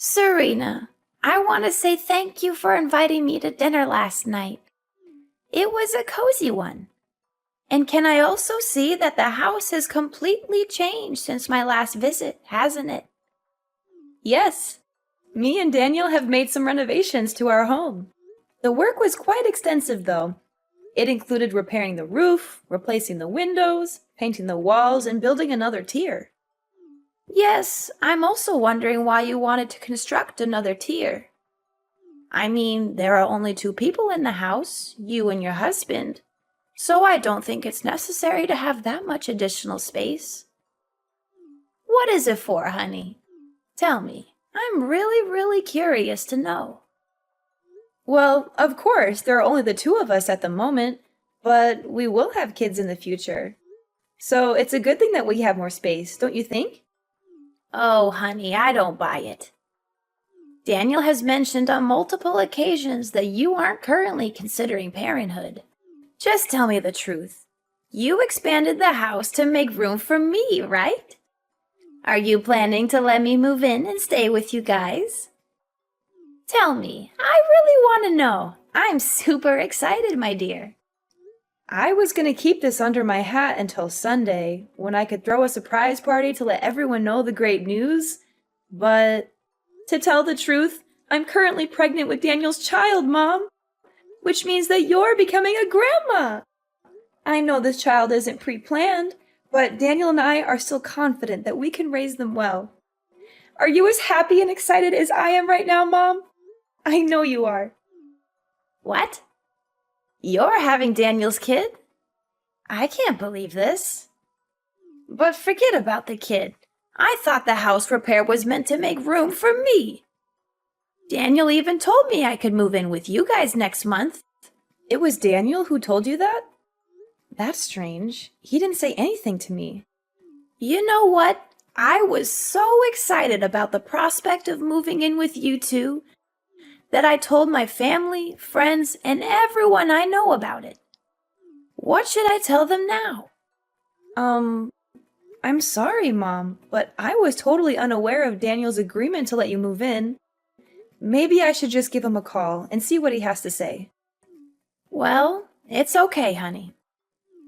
Serena, I want to say thank you for inviting me to dinner last night. It was a cozy one. And can I also see that the house has completely changed since my last visit, hasn't it? Yes, me and Daniel have made some renovations to our home. The work was quite extensive, though. It included repairing the roof, replacing the windows, painting the walls, and building another tier. Yes, I'm also wondering why you wanted to construct another tier. I mean, there are only two people in the house, you and your husband, so I don't think it's necessary to have that much additional space. What is it for, honey? Tell me. I'm really curious to know. Well, of course, there are only the two of us at the moment, but we will have kids in the future. So it's a good thing that we have more space, don't you think? Oh, honey, I don't buy it. Daniel has mentioned on multiple occasions that you aren't currently considering parenthood. Just tell me the truth. You expanded the house to make room for me, right? Are you planning to let me move in and stay with you guys? Tell me, I really want to know. I'm super excited, my dear. I was going to keep this under my hat until Sunday, when I could throw a surprise party to let everyone know the great news. But, to tell the truth, I'm currently pregnant with Daniel's child, Mom. Which means that you're becoming a grandma. I know this child isn't pre-planned, but Daniel and I are still confident that we can raise them well. Are you as happy and excited as I am right now, Mom? I know you are. What? You're having Daniel's kid? I can't believe this. But forget about the kid. I thought the house repair was meant to make room for me. Daniel even told me I could move in with you guys next month. It was Daniel who told you that? That's strange. He didn't say anything to me. You know what? I was so excited about the prospect of moving in with you two that I told my family, friends, and everyone I know about it. What should I tell them now? I'm sorry, Mom, but I was totally unaware of Daniel's agreement to let you move in. Maybe I should just give him a call and see what he has to say. Well, it's okay, honey.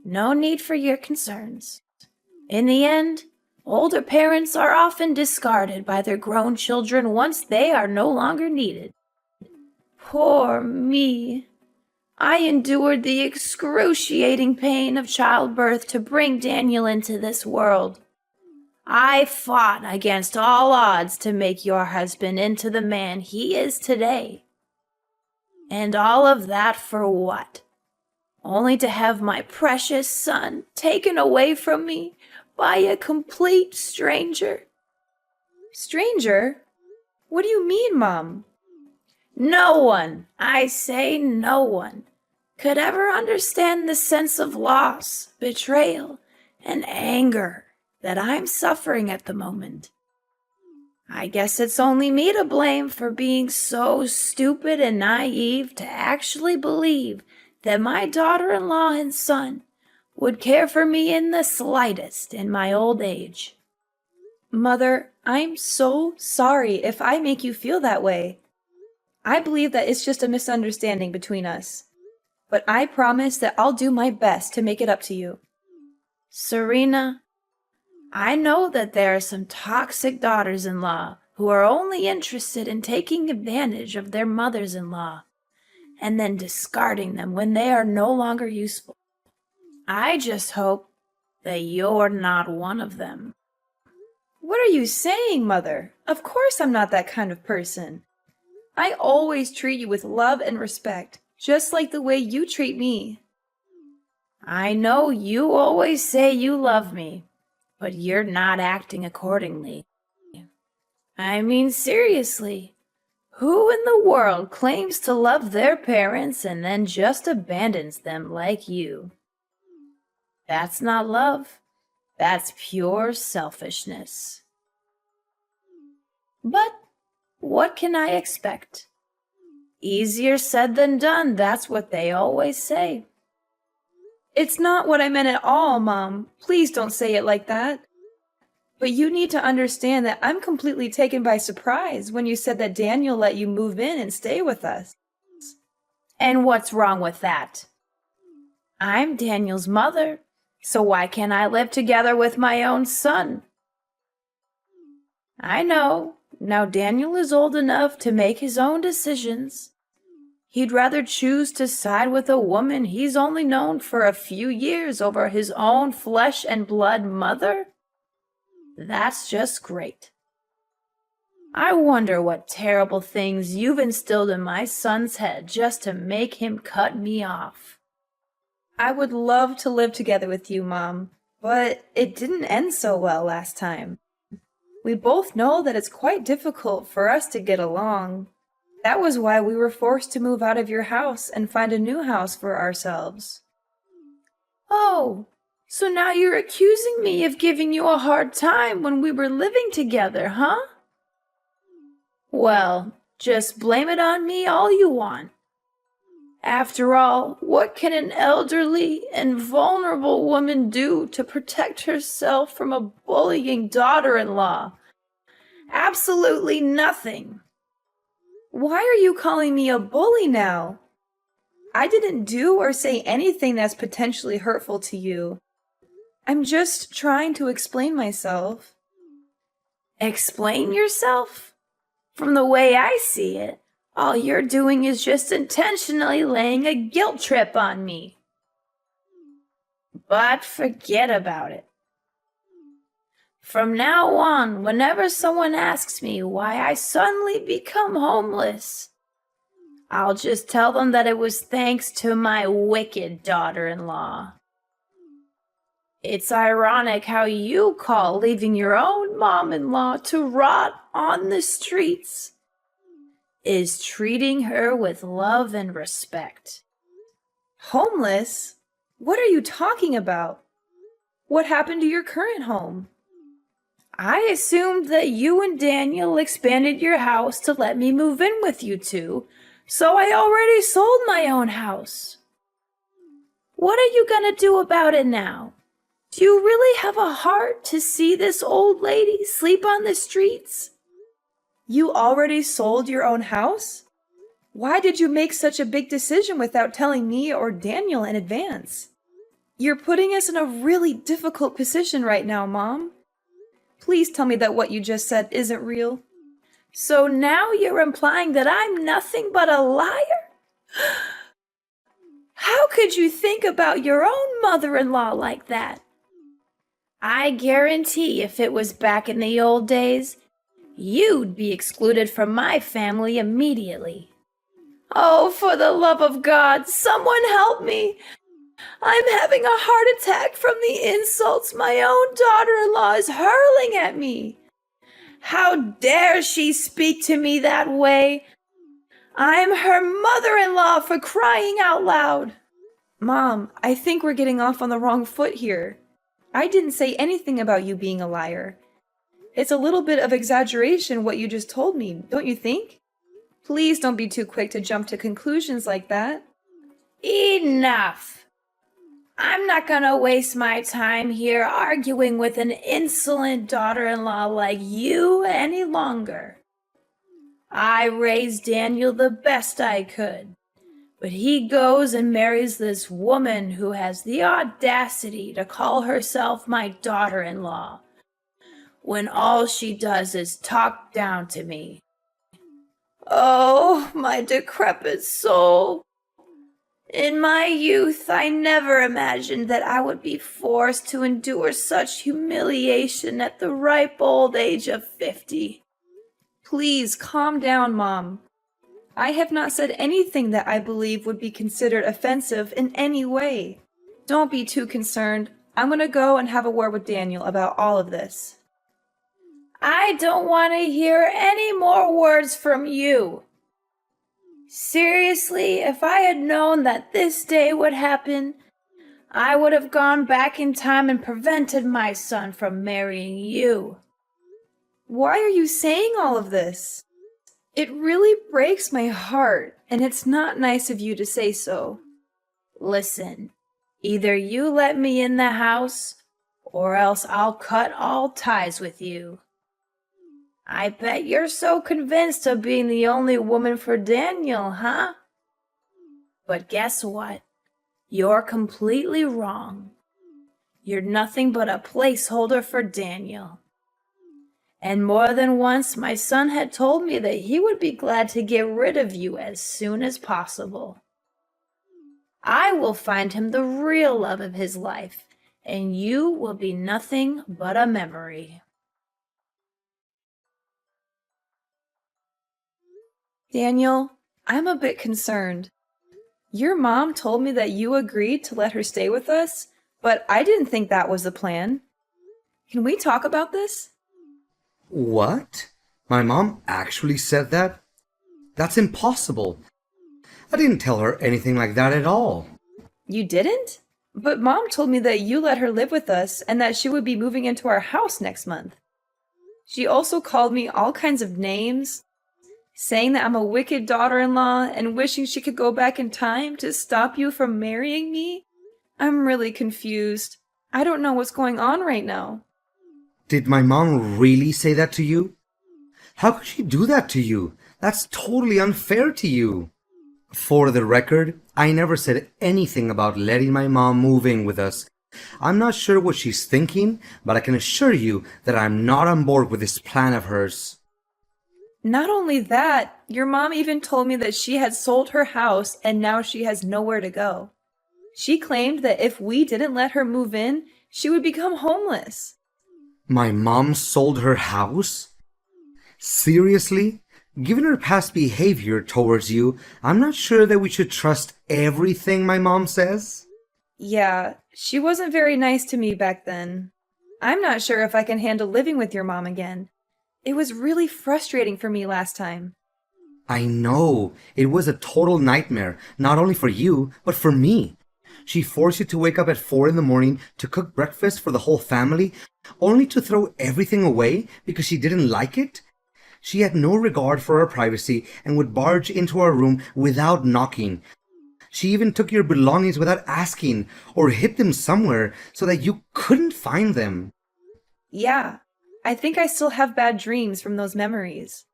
No need for your concerns. In the end, older parents are often discarded by their grown children once they are no longer needed. Poor me. I endured the excruciating pain of childbirth to bring Daniel into this world. I fought against all odds to make your husband into the man he is today. And all of that for what? Only to have my precious son taken away from me by a complete stranger. Stranger? What do you mean, Mom? No one, I say no one, could ever understand the sense of loss, betrayal, and anger that I'm suffering at the moment. I guess it's only me to blame for being so stupid and naive to actually believe that my daughter-in-law and son would care for me in the slightest in my old age. Mother, I'm so sorry if I make you feel that way. I believe that it's just a misunderstanding between us. But I promise that I'll do my best to make it up to you. Serena, I know that there are some toxic daughters-in-law who are only interested in taking advantage of their mothers-in-law and then discarding them when they are no longer useful. I just hope that you're not one of them. What are you saying, Mother? Of course I'm not that kind of person. I always treat you with love and respect, just like the way you treat me. I know you always say you love me, but you're not acting accordingly. I mean, seriously, who in the world claims to love their parents and then just abandons them like you? That's not love. That's pure selfishness. But what can I expect? Easier said than done, that's what they always say. It's not what I meant at all, Mom. Please don't say it like that. But you need to understand that I'm completely taken by surprise when you said that Daniel let you move in and stay with us. And what's wrong with that? I'm Daniel's mother, so why can't I live together with my own son? I know, now Daniel is old enough to make his own decisions. He'd rather choose to side with a woman he's only known for a few years over his own flesh and blood mother? That's just great. I wonder what terrible things you've instilled in my son's head just to make him cut me off. I would love to live together with you, Mom, but it didn't end so well last time. We both know that it's quite difficult for us to get along. That was why we were forced to move out of your house and find a new house for ourselves. Oh, so now you're accusing me of giving you a hard time when we were living together, huh? Well, just blame it on me all you want. After all, what can an elderly and vulnerable woman do to protect herself from a bullying daughter-in-law? Absolutely nothing. Why are you calling me a bully now? I didn't do or say anything that's potentially hurtful to you. I'm just trying to explain myself. Explain yourself? From the way I see it, all you're doing is just intentionally laying a guilt trip on me. But forget about it. From now on, whenever someone asks me why I suddenly become homeless, I'll just tell them that it was thanks to my wicked daughter-in-law. It's ironic how you call leaving your own mom-in-law to rot on the streets is treating her with love and respect. Homeless? What are you talking about? What happened to your current home? I assumed that you and Daniel expanded your house to let me move in with you two, so I already sold my own house. What are you gonna do about it now? Do you really have a heart to see this old lady sleep on the streets? You already sold your own house? Why did you make such a big decision without telling me or Daniel in advance? You're putting us in a really difficult position right now, Mom. Please tell me that what you just said isn't real. So now you're implying that I'm nothing but a liar? How could you think about your own mother-in-law like that? I guarantee if it was back in the old days, you'd be excluded from my family immediately. Oh, for the love of God, someone help me! I'm having a heart attack from the insults my own daughter-in-law is hurling at me. How dare she speak to me that way? I'm her mother-in-law, for crying out loud. Mom, I think we're getting off on the wrong foot here. I didn't say anything about you being a liar. It's a little bit of exaggeration what you just told me, don't you think? Please don't be too quick to jump to conclusions like that. Enough. I'm not gonna waste my time here arguing with an insolent daughter-in-law like you any longer. I raised Daniel the best I could, but he goes and marries this woman who has the audacity to call herself my daughter-in-law, when all she does is talk down to me. Oh, my decrepit soul. In my youth, I never imagined that I would be forced to endure such humiliation at the ripe old age of 50. Please calm down, Mom. I have not said anything that I believe would be considered offensive in any way. Don't be too concerned. I'm going to go and have a word with Daniel about all of this. I don't want to hear any more words from you. Seriously, if I had known that this day would happen, I would have gone back in time and prevented my son from marrying you. Why are you saying all of this? It really breaks my heart, and it's not nice of you to say so. Listen, either you let me in the house, or else I'll cut all ties with you. I bet you're so convinced of being the only woman for Daniel, huh? But guess what? You're completely wrong. You're nothing but a placeholder for Daniel. And more than once, my son had told me that he would be glad to get rid of you as soon as possible. I will find him the real love of his life, and you will be nothing but a memory. Daniel, I'm a bit concerned. Your mom told me that you agreed to let her stay with us, but I didn't think that was the plan. Can we talk about this? What? My mom actually said that? That's impossible. I didn't tell her anything like that at all. You didn't? But Mom told me that you let her live with us and that she would be moving into our house next month. She also called me all kinds of names, saying that I'm a wicked daughter-in-law and wishing she could go back in time to stop you from marrying me. I'm really confused. I don't know what's going on right now. Did my mom really say that to you? How could she do that to you? That's totally unfair to you. For the record, I never said anything about letting my mom move in with us. I'm not sure what she's thinking, but I can assure you that I'm not on board with this plan of hers. Not only that, your mom even told me that she had sold her house and now she has nowhere to go. She claimed that if we didn't let her move in, she would become homeless. My mom sold her house? Seriously? Given her past behavior towards you, I'm not sure that we should trust everything my mom says. Yeah, she wasn't very nice to me back then. I'm not sure if I can handle living with your mom again. It was really frustrating for me last time. I know. It was a total nightmare, not only for you, but for me. She forced you to wake up at 4 in the morning to cook breakfast for the whole family, only to throw everything away because she didn't like it. She had no regard for our privacy and would barge into our room without knocking. She even took your belongings without asking or hid them somewhere so that you couldn't find them. Yeah, I think I still have bad dreams from those memories.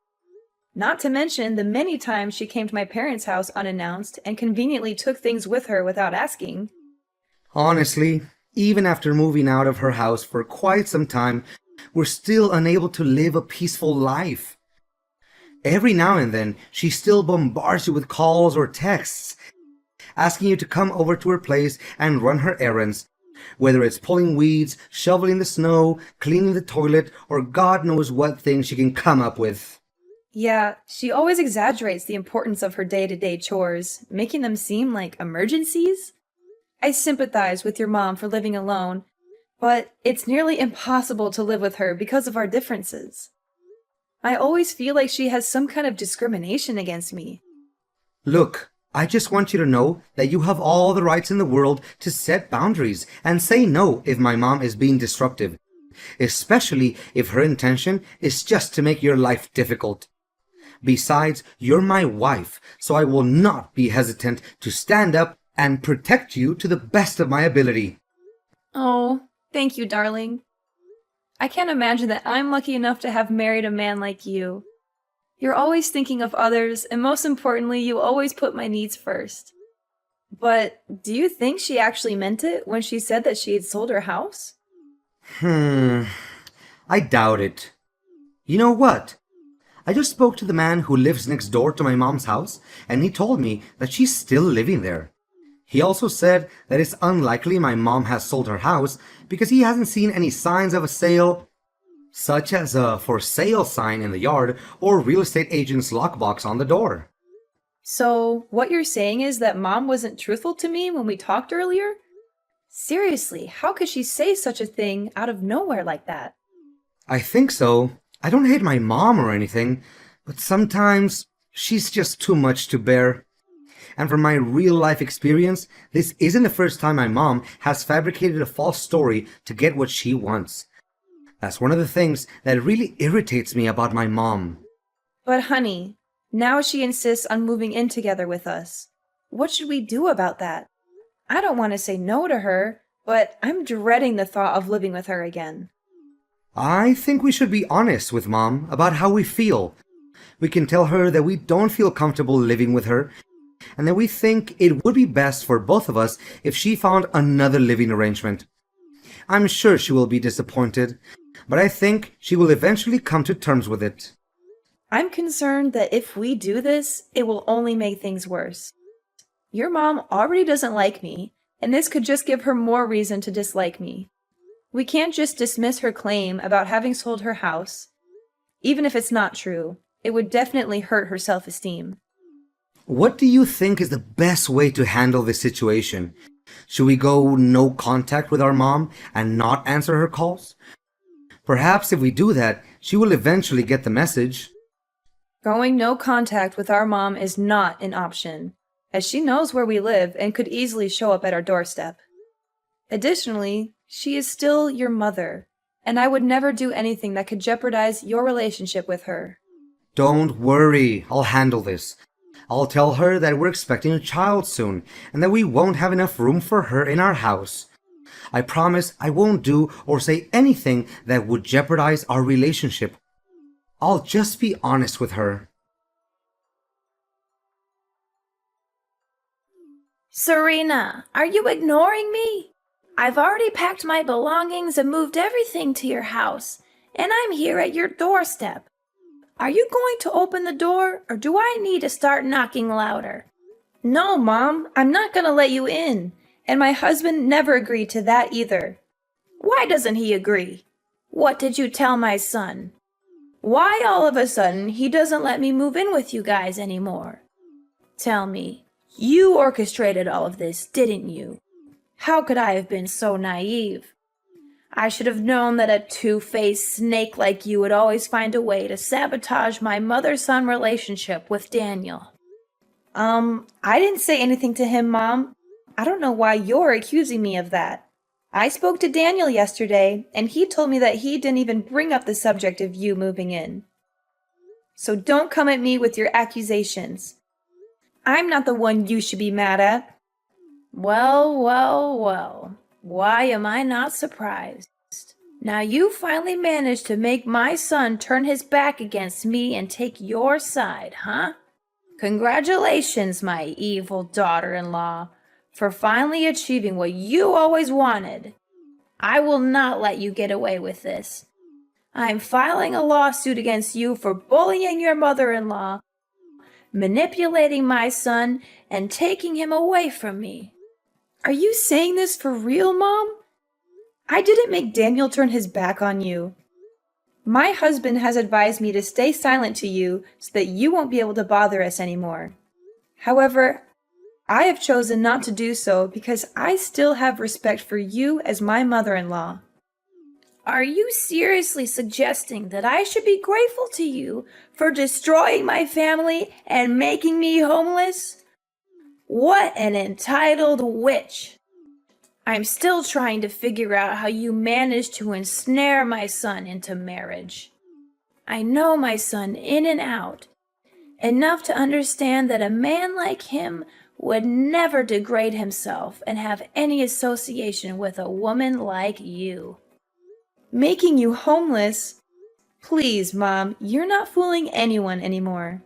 Not to mention the many times she came to my parents' house unannounced and conveniently took things with her without asking. Honestly, even after moving out of her house for quite some time, we're still unable to live a peaceful life. Every now and then, she still bombards you with calls or texts, asking you to come over to her place and run her errands, whether it's pulling weeds, shoveling the snow, cleaning the toilet, or God knows what thing she can come up with. Yeah, she always exaggerates the importance of her day-to-day chores, making them seem like emergencies. I sympathize with your mom for living alone, but it's nearly impossible to live with her because of our differences. I always feel like she has some kind of discrimination against me. Look, I just want you to know that you have all the rights in the world to set boundaries and say no if my mom is being disruptive, especially if her intention is just to make your life difficult. Besides, you're my wife, so I will not be hesitant to stand up and protect you to the best of my ability. Oh, thank you, darling. I can't imagine that I'm lucky enough to have married a man like you. You're always thinking of others, and most importantly, you always put my needs first. But do you think she actually meant it when she said that she had sold her house? I doubt it. You know what? I just spoke to the man who lives next door to my mom's house, and he told me that she's still living there. He also said that it's unlikely my mom has sold her house because he hasn't seen any signs of a sale, such as a for sale sign in the yard or real estate agent's lockbox on the door. So, what you're saying is that Mom wasn't truthful to me when we talked earlier? Seriously, how could she say such a thing out of nowhere like that? I think so. I don't hate my mom or anything, but sometimes she's just too much to bear. And from my real life experience, this isn't the first time my mom has fabricated a false story to get what she wants. That's one of the things that really irritates me about my mom. But honey, now she insists on moving in together with us. What should we do about that? I don't want to say no to her, but I'm dreading the thought of living with her again. I think we should be honest with Mom about how we feel. We can tell her that we don't feel comfortable living with her, and that we think it would be best for both of us if she found another living arrangement. I'm sure she will be disappointed, but I think she will eventually come to terms with it. I'm concerned that if we do this, it will only make things worse. Your mom already doesn't like me, and this could just give her more reason to dislike me. We can't just dismiss her claim about having sold her house. Even if it's not true, it would definitely hurt her self-esteem. What do you think is the best way to handle this situation? Should we go no contact with our mom and not answer her calls? Perhaps if we do that, she will eventually get the message. Going no contact with our mom is not an option, as she knows where we live and could easily show up at our doorstep. Additionally, she is still your mother, and I would never do anything that could jeopardize your relationship with her. Don't worry, I'll handle this. I'll tell her that we're expecting a child soon and that we won't have enough room for her in our house. I promise I won't do or say anything that would jeopardize our relationship. I'll just be honest with her. Serena, are you ignoring me? I've already packed my belongings and moved everything to your house, and I'm here at your doorstep. Are you going to open the door, or do I need to start knocking louder? No, Mom, I'm not gonna let you in, and my husband never agreed to that either. Why doesn't he agree? What did you tell my son? Why all of a sudden he doesn't let me move in with you guys anymore? Tell me, you orchestrated all of this, didn't you? How could I have been so naive? I should have known that a two-faced snake like you would always find a way to sabotage my mother-son relationship with Daniel. I didn't say anything to him, Mom. I don't know why you're accusing me of that. I spoke to Daniel yesterday, and he told me that he didn't even bring up the subject of you moving in. So don't come at me with your accusations. I'm not the one you should be mad at. Well, well, well. Why am I not surprised? Now you finally managed to make my son turn his back against me and take your side, huh? Congratulations, my evil daughter-in-law, for finally achieving what you always wanted. I will not let you get away with this. I'm filing a lawsuit against you for bullying your mother-in-law, manipulating my son, and taking him away from me. Are you saying this for real, Mom? I didn't make Daniel turn his back on you. My husband has advised me to stay silent to you so that you won't be able to bother us anymore. However, I have chosen not to do so because I still have respect for you as my mother-in-law. Are you seriously suggesting that I should be grateful to you for destroying my family and making me homeless? What an entitled witch! I'm still trying to figure out how you managed to ensnare my son into marriage. I know my son in and out, enough to understand that a man like him would never degrade himself and have any association with a woman like you. Making you homeless? Please, Mom, you're not fooling anyone anymore.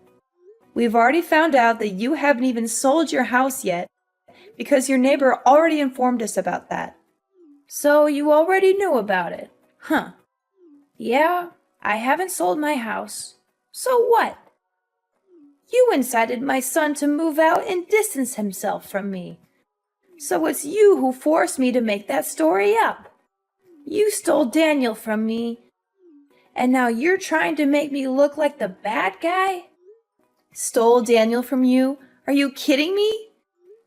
We've already found out that you haven't even sold your house yet, because your neighbor already informed us about that. So you already knew about it, huh? Yeah, I haven't sold my house. So what? You incited my son to move out and distance himself from me. So it's you who forced me to make that story up. You stole Daniel from me, and now you're trying to make me look like the bad guy? Stole Daniel from you? Are you kidding me?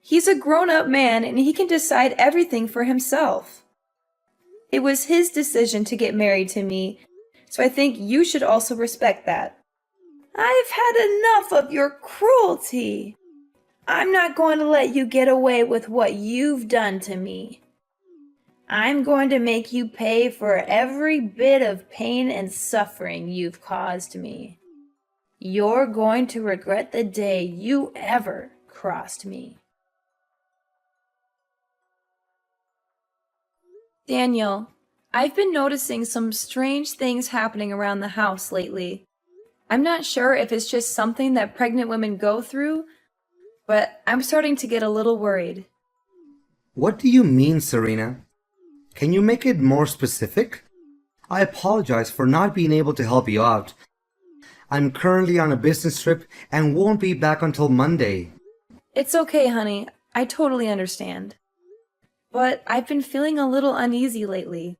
He's a grown-up man and he can decide everything for himself. It was his decision to get married to me, so I think you should also respect that. I've had enough of your cruelty. I'm not going to let you get away with what you've done to me. I'm going to make you pay for every bit of pain and suffering you've caused me. You're going to regret the day you ever crossed me. Daniel, I've been noticing some strange things happening around the house lately. I'm not sure if it's just something that pregnant women go through, but I'm starting to get a little worried. What do you mean, Serena? Can you make it more specific? I apologize for not being able to help you out. I'm currently on a business trip and won't be back until Monday. It's okay, honey. I totally understand. But I've been feeling a little uneasy lately.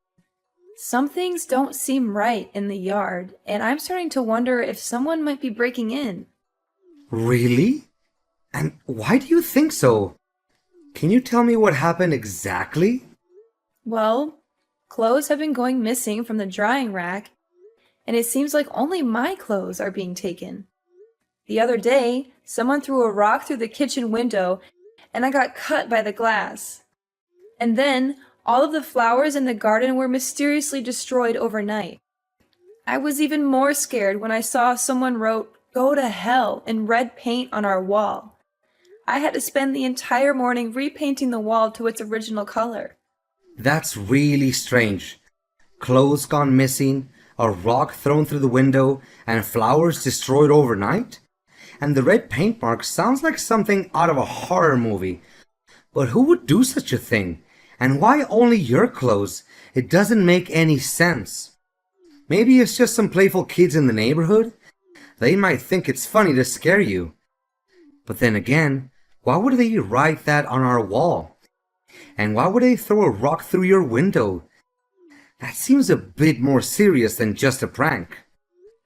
Some things don't seem right in the yard, and I'm starting to wonder if someone might be breaking in. Really? And why do you think so? Can you tell me what happened exactly? Well, clothes have been going missing from the drying rack, and it seems like only my clothes are being taken. The other day, someone threw a rock through the kitchen window, and I got cut by the glass. And then, all of the flowers in the garden were mysteriously destroyed overnight. I was even more scared when I saw someone wrote, "Go to hell," in red paint on our wall. I had to spend the entire morning repainting the wall to its original color. That's really strange. Clothes gone missing, a rock thrown through the window, and flowers destroyed overnight? And the red paint mark sounds like something out of a horror movie. But who would do such a thing? And why only your clothes? It doesn't make any sense. Maybe it's just some playful kids in the neighborhood. They might think it's funny to scare you. But then again, why would they write that on our wall? And why would they throw a rock through your window? That seems a bit more serious than just a prank.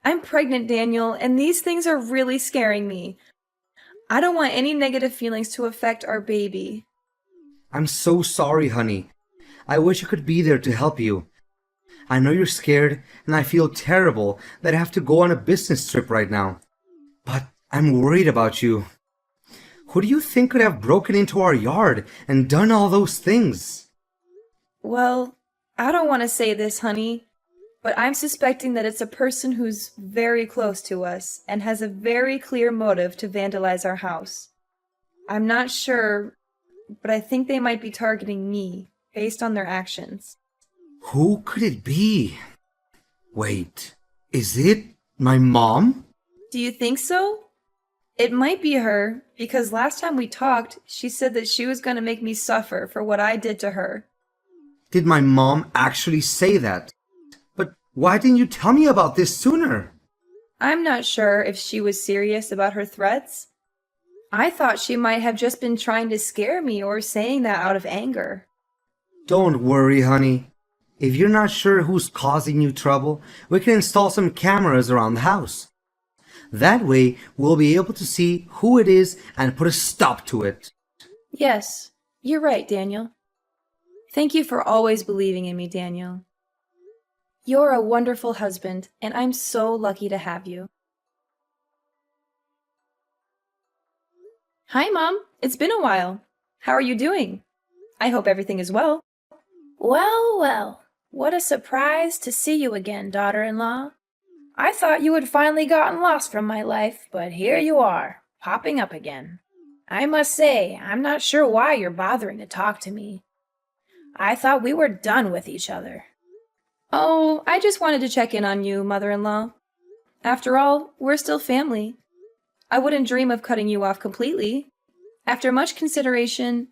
I'm pregnant, Daniel, and these things are really scaring me. I don't want any negative feelings to affect our baby. I'm so sorry, honey. I wish I could be there to help you. I know you're scared, and I feel terrible that I have to go on a business trip right now. But I'm worried about you. Who do you think could have broken into our yard and done all those things? Well, I don't want to say this, honey, but I'm suspecting that it's a person who's very close to us and has a very clear motive to vandalize our house. I'm not sure, but I think they might be targeting me based on their actions. Who could it be? Wait, is it my mom? Do you think so? It might be her, because last time we talked, she said that she was going to make me suffer for what I did to her. Did my mom actually say that? But why didn't you tell me about this sooner? I'm not sure if she was serious about her threats. I thought she might have just been trying to scare me or saying that out of anger. Don't worry, honey. If you're not sure who's causing you trouble, we can install some cameras around the house. That way, we'll be able to see who it is and put a stop to it. Yes, you're right, Daniel. Thank you for always believing in me, Daniel. You're a wonderful husband, and I'm so lucky to have you. Hi, Mom. It's been a while. How are you doing? I hope everything is well. Well, well, what a surprise to see you again, daughter-in-law. I thought you had finally gotten lost from my life, but here you are, popping up again. I must say, I'm not sure why you're bothering to talk to me. I thought we were done with each other. Oh, I just wanted to check in on you, mother-in-law. After all, we're still family. I wouldn't dream of cutting you off completely. After much consideration,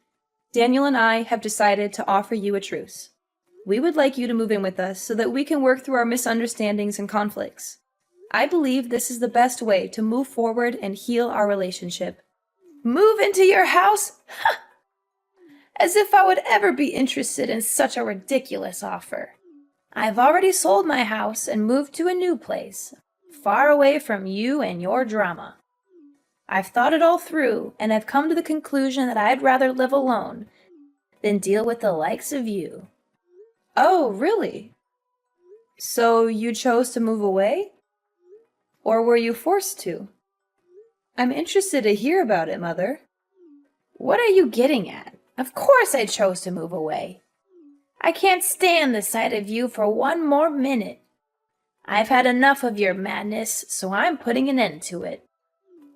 Daniel and I have decided to offer you a truce. We would like you to move in with us so that we can work through our misunderstandings and conflicts. I believe this is the best way to move forward and heal our relationship. Move into your house? As if I would ever be interested in such a ridiculous offer. I've already sold my house and moved to a new place, far away from you and your drama. I've thought it all through, and I've come to the conclusion that I'd rather live alone than deal with the likes of you. Oh, really? So you chose to move away? Or were you forced to? I'm interested to hear about it, Mother. What are you getting at? Of course I chose to move away. I can't stand the sight of you for one more minute. I've had enough of your madness, so I'm putting an end to it.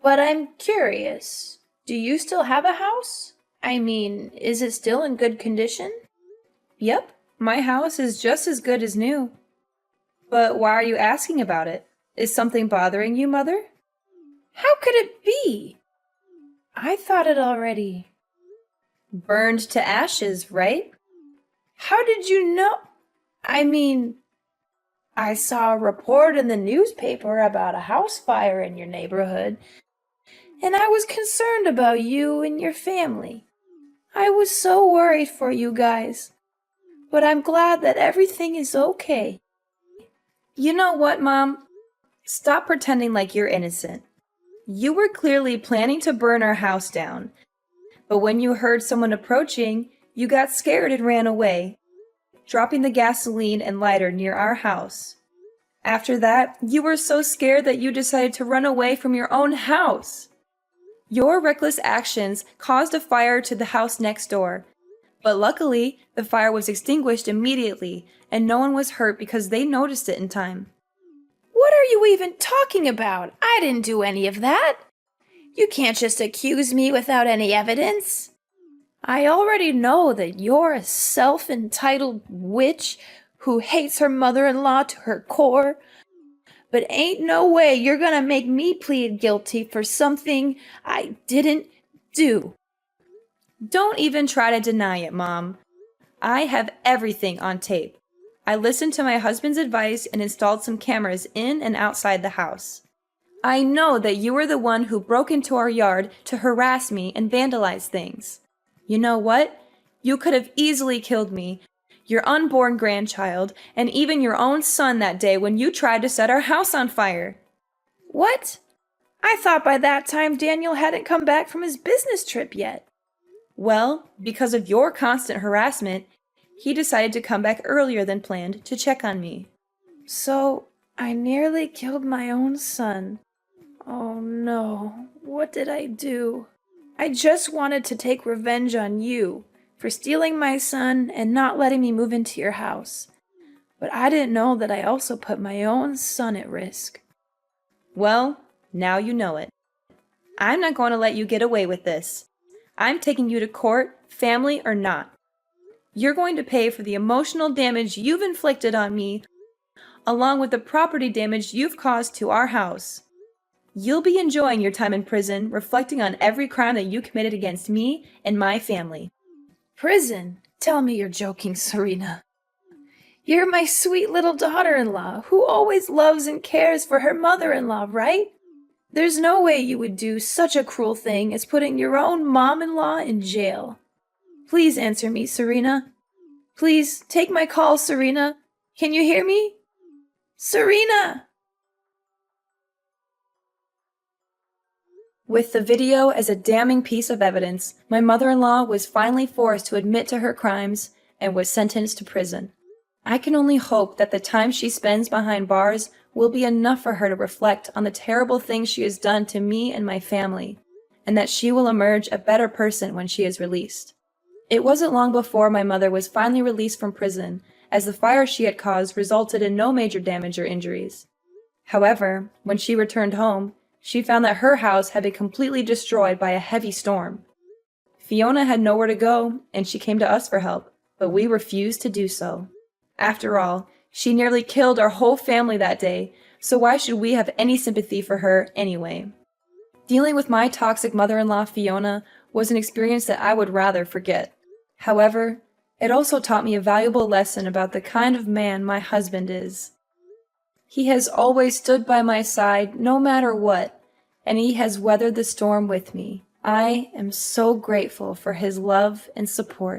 But I'm curious, do you still have a house? I mean, is it still in good condition? Yep, My house is just as good as new. But why are you asking about it? Is something bothering you, Mother? How could it be? I thought it already. Burned to ashes, right? How did you know? I mean, I saw a report in the newspaper about a house fire in your neighborhood, and I was concerned about you and your family. I was so worried for you guys, but I'm glad that everything is okay. You know what, Mom? Stop pretending like you're innocent. You were clearly planning to burn our house down, but when you heard someone approaching, you got scared and ran away, dropping the gasoline and lighter near our house. After that, you were so scared that you decided to run away from your own house. Your reckless actions caused a fire to the house next door, but luckily, the fire was extinguished immediately and no one was hurt because they noticed it in time. What are you even talking about? I didn't do any of that. You can't just accuse me without any evidence. I already know that you're a self-entitled witch who hates her mother-in-law to her core, but ain't no way you're gonna make me plead guilty for something I didn't do. Don't even try to deny it, Mom. I have everything on tape. I listened to my husband's advice and installed some cameras in and outside the house. I know that you were the one who broke into our yard to harass me and vandalize things. You know what? You could have easily killed me, your unborn grandchild, and even your own son that day when you tried to set our house on fire. What? I thought by that time Daniel hadn't come back from his business trip yet. Well, because of your constant harassment, he decided to come back earlier than planned to check on me. So, I nearly killed my own son. Oh no, what did I do? I just wanted to take revenge on you for stealing my son and not letting me move into your house. But I didn't know that I also put my own son at risk. Well, now you know it. I'm not going to let you get away with this. I'm taking you to court, family or not. You're going to pay for the emotional damage you've inflicted on me, along with the property damage you've caused to our house. You'll be enjoying your time in prison, reflecting on every crime that you committed against me and my family. Prison? Tell me you're joking, Serena. You're my sweet little daughter-in-law who always loves and cares for her mother-in-law, right? There's no way you would do such a cruel thing as putting your own mom-in-law in jail. Please answer me, Serena. Please, take my call, Serena. Can you hear me? Serena! With the video as a damning piece of evidence, my mother-in-law was finally forced to admit to her crimes and was sentenced to prison. I can only hope that the time she spends behind bars will be enough for her to reflect on the terrible things she has done to me and my family, and that she will emerge a better person when she is released. It wasn't long before my mother was finally released from prison, as the fire she had caused resulted in no major damage or injuries. However, when she returned home, she found that her house had been completely destroyed by a heavy storm. Fiona had nowhere to go, and she came to us for help, but we refused to do so. After all, she nearly killed our whole family that day, so why should we have any sympathy for her anyway? Dealing with my toxic mother-in-law, Fiona, was an experience that I would rather forget. However, it also taught me a valuable lesson about the kind of man my husband is. He has always stood by my side no matter what, and he has weathered the storm with me. I am so grateful for his love and support.